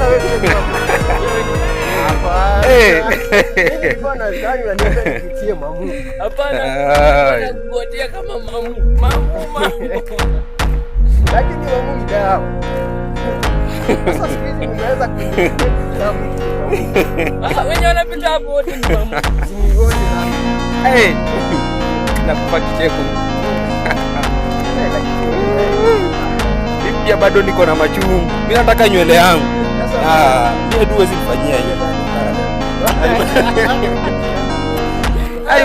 Sasa wewe hapa. Mbona ndani unaniambia mamu? Hapana. Nakugotea kama mamu. Lakini mamu ni dawa. Sasa siku hizi unaweza kunywa wenye wanapita hapo wote ni mamu. Nakupa kicheko. Pia bado niko na machungu. Mimi nataka nywele yangu. Mimi tu huwezi kufanyia hiyo.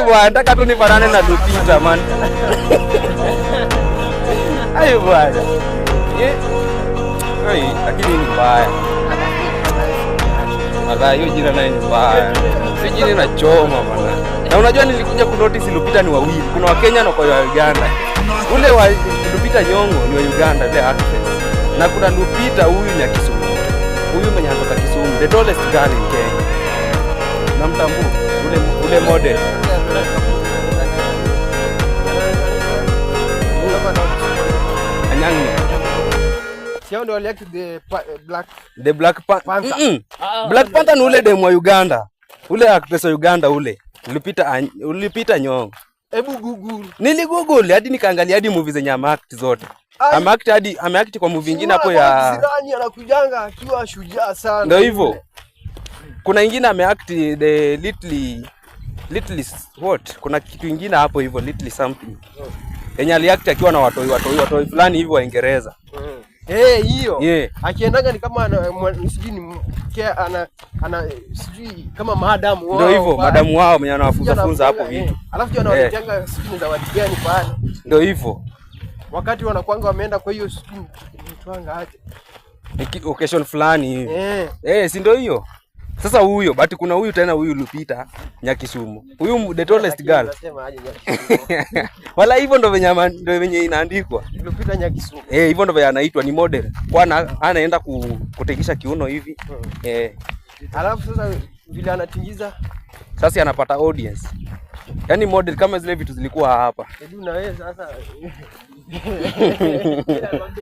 Bwana, nataka tu nifanane na Lupita man. Bwana. Lakini ni mbaya. Mara hiyo jina naye ni mbaya. Si jina nachoma bwana. Na unajua nilikuja kunotice Lupita ni wawili. Kuna wa Kenya na kwa Uganda. Ule wa Lupita Nyong'o ni wa Uganda, ile actress. Na kuna Lupita huyu ni Kisumu. Huyu mwenye anatoka Kisumu, the tallest girl in Kenya. Namtambua ule model. Anyang'i. Sio ndio like the Black Panther. Black Panther ni ule demu wa Uganda. Ule actress wa Uganda ule. Lupita Nyong'o. Hebu Google. Niligoogle hadi nikaangalia hadi movie zenye ameact zote. Ameact kwa movie nyingine hapo ya Zirani anakujanga akiwa shujaa sana. Ndio hivyo. Kuna nyingine ameact the little what? Kuna kitu kingine hapo hivyo little something. Yenye aliact akiwa na watoi fulani hivyo wa Uingereza. Hiyo. Akiendaga ni kama sijui ni sijui kama madamu wao. Ndio hivyo, madamu wao mwenye anawafunza hapo vitu. Alafu wanawajanga sijui za watu gani pale. Ndio hivyo. Wakati wanakuanga wameenda kwa hiyo sijui mtwanga aje. Occasion fulani hivi. Si ndio hiyo? Sasa huyo, but kuna huyu tena huyu Lupita Nyakisumu. Huyu the tallest girl. Unasema aje Nyakisumu? Wala hivyo ndo venye inaandikwa. Lupita Nyakisumu. Hivyo ndo venye anaitwa ni model. Kwa anaenda kutekisha kiuno hivi. Alafu sasa vile anatingiza sasa anapata audience. Yaani model kama zile vitu zilikuwa hapa. Hebu na wewe sasa